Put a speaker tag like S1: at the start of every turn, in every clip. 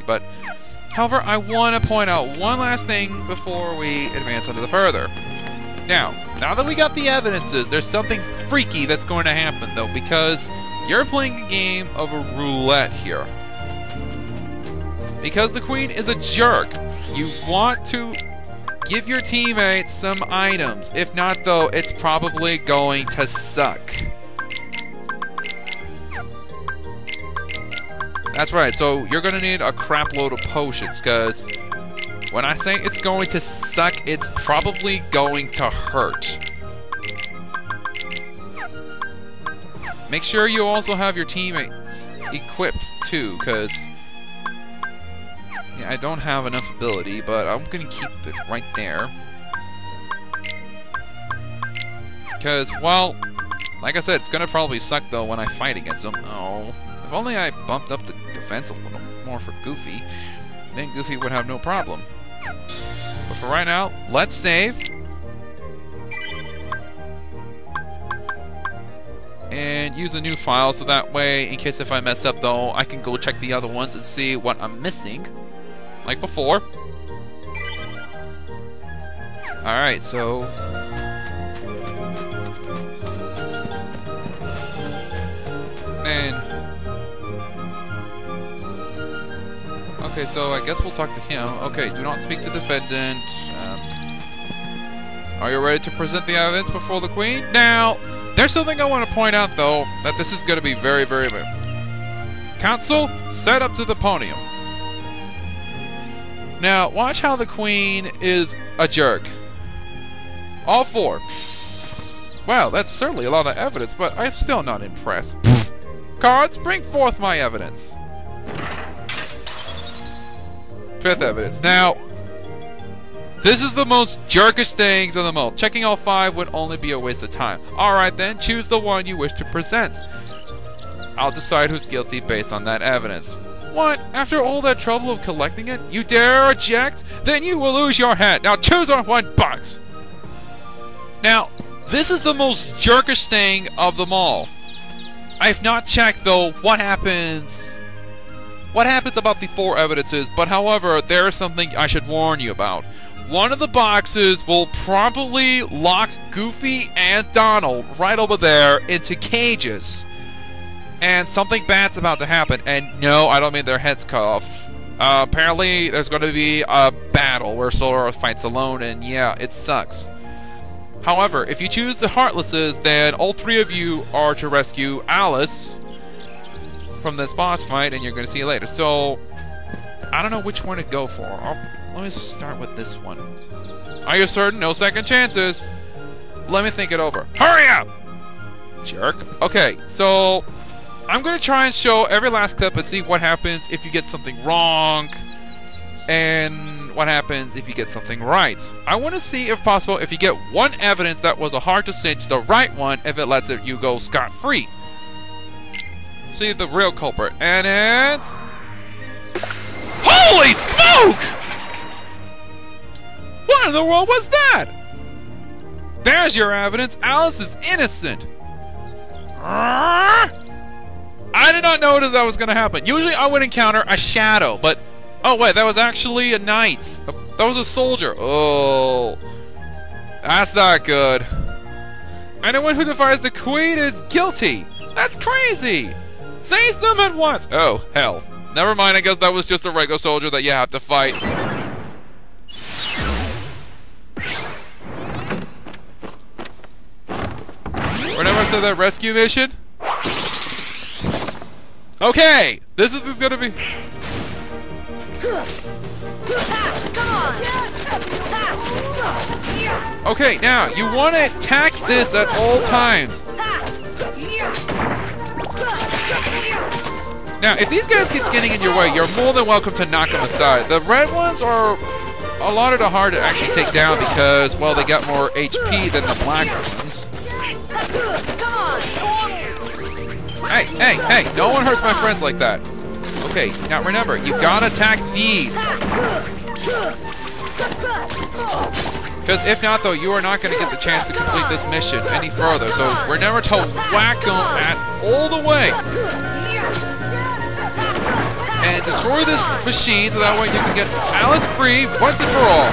S1: but however, I want to point out one last thing before we advance into the further. Now that we got the evidences, there's something freaky that's going to happen, though, because you're playing a game of a roulette here. Because the queen is a jerk, you want to give your teammates some items. If not, though, it's probably going to suck. That's right, so you're going to need a crap load of potions, because when I say it's going to suck, it's probably going to hurt. Make sure you also have your teammates equipped, too, because I don't have enough ability, but I'm going to keep it right there. Because, well, like I said, it's going to probably suck, though, when I fight against them. Oh, if only I bumped up the defense a little more for Goofy, then Goofy would have no problem. But for right now, let's save. And use a new file, so that way, in case if I mess up, though, I can go check the other ones and see what I'm missing. Like before. Alright, so... And... Okay, so I guess we'll talk to him. Okay, do not speak to defendant. Are you ready to present the evidence before the queen? Now, there's something I want to point out, though, that this is going to be very, very important. Council, set up to the podium. Now, watch how the queen is a jerk. All four. Wow, that's certainly a lot of evidence, but I'm still not impressed. Cards, bring forth my evidence. Fifth evidence. Now, this is the most jerkish things of them all. Checking all five would only be a waste of time. Alright then, choose the one you wish to present. I'll decide who's guilty based on that evidence. What? After all that trouble of collecting it, you dare object? Then you will lose your head. Now choose on one box. Now, this is the most jerkish thing of them all. I have not checked, though, what happens about the four evidences, but however, there is something I should warn you about. One of the boxes will probably lock Goofy and Donald right over there into cages. And something bad's about to happen. And no, I don't mean their heads cut off. Apparently, there's going to be a battle where Sora fights alone, and yeah, it sucks. However, if you choose the Heartlesses, then all three of you are to rescue Alice from this boss fight, and you're going to see it later. So, I don't know which one to go for. Let me start with this one. Are you certain? No second chances. Let me think it over. Hurry up! Jerk. Okay, so I'm going to try and show every last clip and see what happens if you get something wrong and what happens if you get something right. I want to see, if possible, if you get one evidence that was a hard to cinch, the right one, if it lets you go scot-free. See the real culprit. And it's... Holy smoke! What in the world was that? There's your evidence. Alice is innocent. I did not notice that was going to happen. Usually I would encounter a shadow, but... Oh, wait, that was actually a knight. That was a soldier. Oh. That's not good. Anyone who defies the queen is guilty. That's crazy. Seize them at once. Oh, hell. Never mind, I guess that was just a regular soldier that you have to fight. Remember I said that rescue mission? Okay, this is gonna be... Okay, now, you want to attack this at all times. Now, if these guys keep getting in your way, you're more than welcome to knock them aside. The red ones are a lot of the hard to actually take down because, well, they got more HP than the black ones. Hey, hey, hey, no one hurts my friends like that. Okay, now remember, you gotta attack these. Because if not, though, you are not going to get the chance to complete this mission any further. So we're never told whack them at all the way. and destroy this machine so that way you can get Alice free once and for all.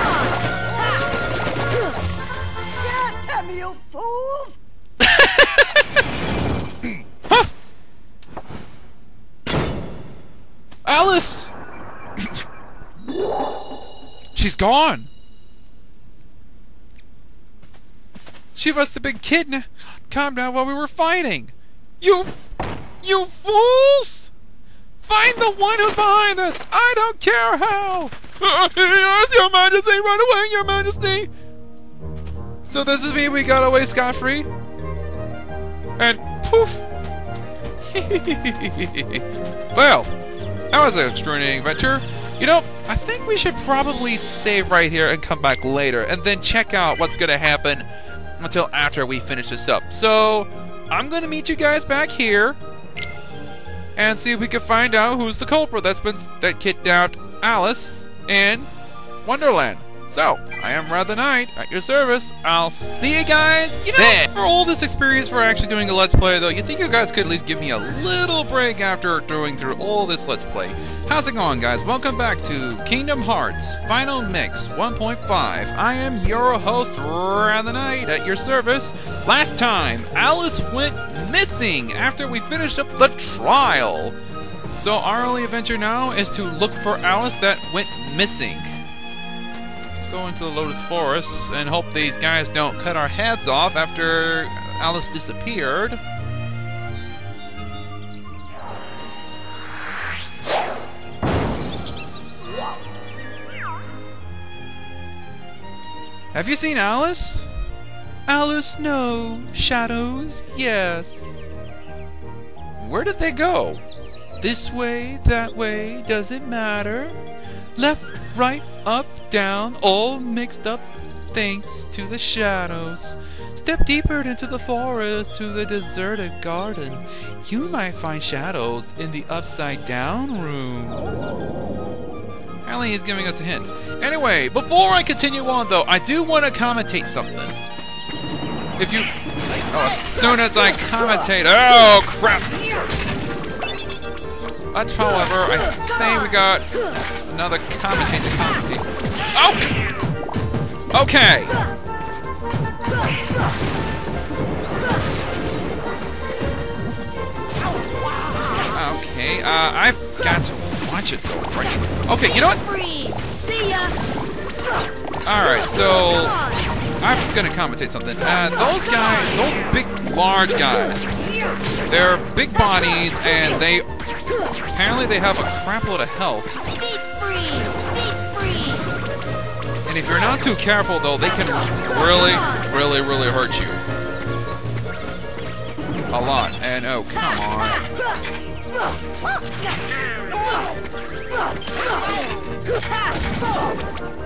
S2: Damn you fools!
S1: Huh? Alice! She's gone. She must have been kidnapped. Calm down while we were fighting. You fools! Find the one who's behind this. I don't care how. Yes, Your Majesty, run away, Your Majesty. So this is me. We got away scot-free. And poof. Well, that was an extraordinary adventure. You know, I think we should probably save right here and come back later and then check out what's going to happen until after we finish this up. So, I'm going to meet you guys back here and see if we can find out who's the culprit that kidnapped Alice in Wonderland. So, I am Rad the Knight at your service. I'll see you guys then. For all this experience for actually doing a Let's Play, though, you think you guys could at least give me a little break after going through all this Let's Play. How's it going, guys? Welcome back to Kingdom Hearts Final Mix 1.5. I am your host, Rad the Knight, at your service. Last time, Alice went missing after we finished up the trial. So our only adventure now is to look for Alice that went missing. Go into the Lotus Forest and hope these guys don't cut our heads off after Alice disappeared. Have you seen Alice? Alice, no. Shadows, yes. Where did they go? This way, that way, does it matter? Left, right, up, down, all mixed up thanks to the shadows. Step deeper into the forest to the deserted garden. You might find shadows in the upside down room. Apparently he's giving us a hint. Anyway, before I continue on though, I do want to commentate something. If you... Oh, as soon as I commentate... Oh, crap! But, however, I think we got another commentate to commentate. Oh! Okay! Okay, I've got to watch it though, right? Okay, you know what?
S2: See ya.
S1: Alright, so... I'm just gonna commentate something. Those guys, those big, large guys, they're big bodies, and they... Apparently they have a crap load of health. And if you're not too careful, though, they can really hurt you. A lot. And, oh, come on.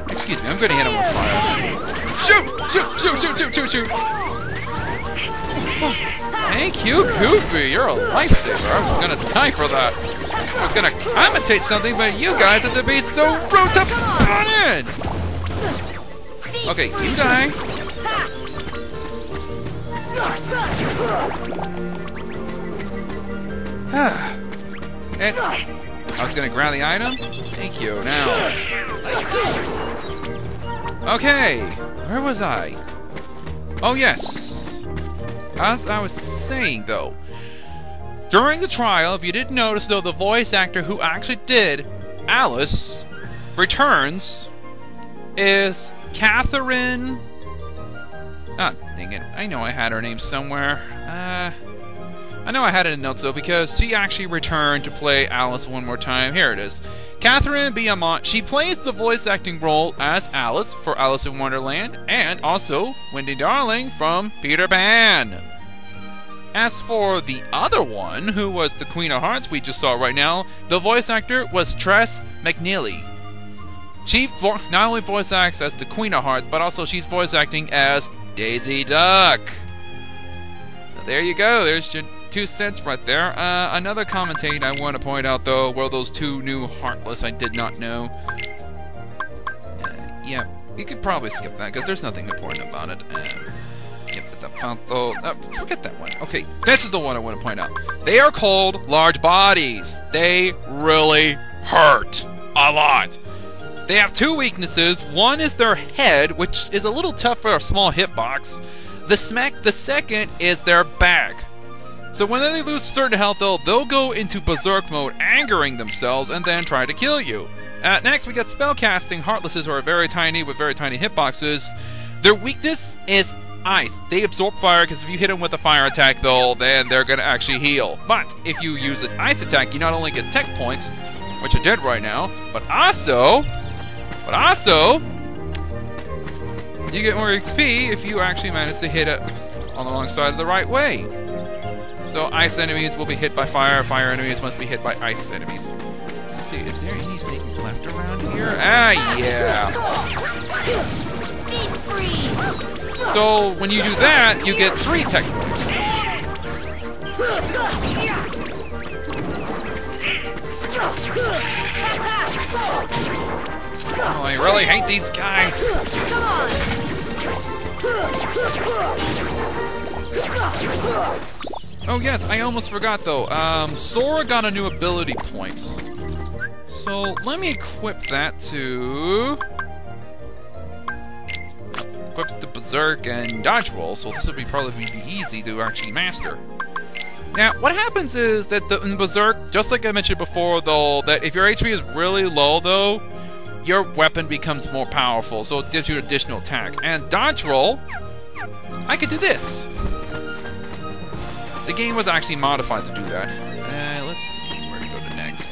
S1: Excuse me, I'm gonna hit him with fire. Shoot! Shoot! Thank you, Goofy. You're a lifesaver. I was gonna die for that. I was gonna commentate something, but you guys have to be so rude to run in. Okay, you die. And I was gonna grab the item. Thank you. Now. Okay, where was I? Oh yes. As I was saying, though, during the trial, if you didn't notice, though, the voice actor who actually did Alice returns is Catherine... Ah, dang it. I know I had her name somewhere. I know I had it in notes, though, because she actually returned to play Alice one more time. Here it is. Catherine Biamont. She plays the voice acting role as Alice for Alice in Wonderland, and also Wendy Darling from Peter Pan. As for the other one, who was the Queen of Hearts we just saw right now, the voice actor was Tress MacNeille. She not only voice acts as the Queen of Hearts, but also she's voice acting as Daisy Duck. So there you go, there's your 2 cents right there. Another commentate I want to point out, though, were those 2 new Heartless I did not know. Yeah, you could probably skip that, because there's nothing important about it. Forget that one. Okay, this is the one I want to point out. They are called large bodies. They really hurt a lot. They have two weaknesses. One is their head, which is a little tough for a small hitbox. The second is their back. So when they lose certain health, they'll go into berserk mode, angering themselves, and then try to kill you. Next, we got spellcasting Heartlesses, who are very tiny with very tiny hitboxes. Their weakness is ice. They absorb fire because if you hit them with a fire attack, then they're going to actually heal. But if you use an ice attack, you not only get tech points, which I did right now, but also, you get more XP if you actually manage to hit it on the wrong side of the right way. So ice enemies will be hit by fire, fire enemies must be hit by ice enemies. Let's see, is there anything left around here? Ah, yeah. So when you do that, you get 3 tech points. Oh, I really hate these guys.
S2: Come on.
S1: Oh yes, I almost forgot though. Sora got a new ability points. So let me equip that to equip the Berserk and Dodge Roll. So this would probably be easy to actually master. Now, what happens is that in Berserk, just like I mentioned before, though, that if your HP is really low, though, your weapon becomes more powerful, so it gives you an additional attack. And Dodge Roll, I could do this. The game was actually modified to do that. Let's see where to go to next.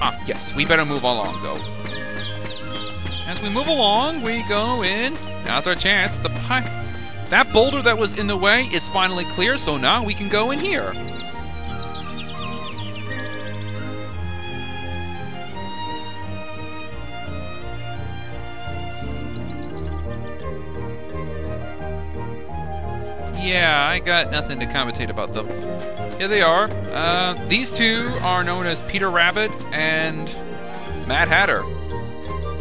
S1: Ah, yes, we better move along, though. As we move along, we go in. Now's our chance. That boulder that was in the way is finally clear, so now we can go in here. Yeah, I got nothing to commentate about them. Here they are. These two are known as Peter Rabbit and Mad Hatter.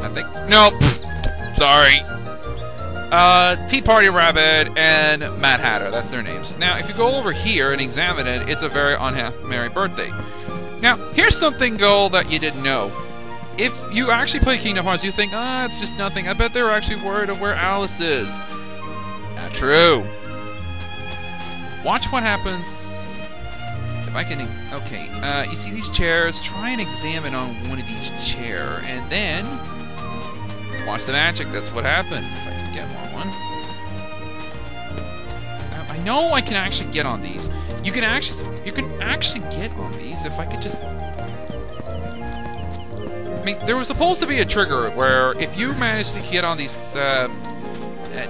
S1: I think. Nope. Sorry. Tea Party Rabbit and Mad Hatter. That's their names. Now, if you go over here and examine it, it's a very unhappy merry birthday. Now, here's something, Goal, that you didn't know. If you actually play Kingdom Hearts, you think, it's just nothing. I bet they're actually worried of where Alice is. Not true. Watch what happens if I can... Okay, you see these chairs? Try and examine on one of these chairs, and then watch the magic. That's what happened. If I can get on one. Now, I know I can actually get on these. You can actually get on these if I could just... I mean, there was supposed to be a trigger where if you managed to get on these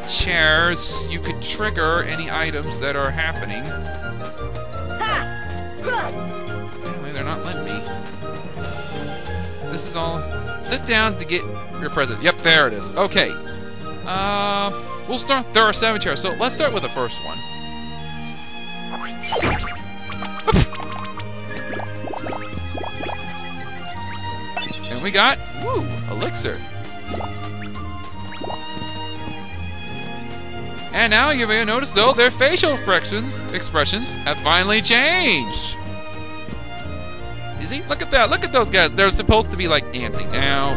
S1: chairs, you could trigger any items that are happening. Anyway, they're not letting me. This is all... Sit down to get your present. Yep, there it is. Okay. We'll start... There are 7 chairs, so let's start with the first one. And we got... Woo! Elixir. And now you may have noticed, though, their facial expressions have finally changed. You see? Look at that. Look at those guys. They're supposed to be, like, dancing now.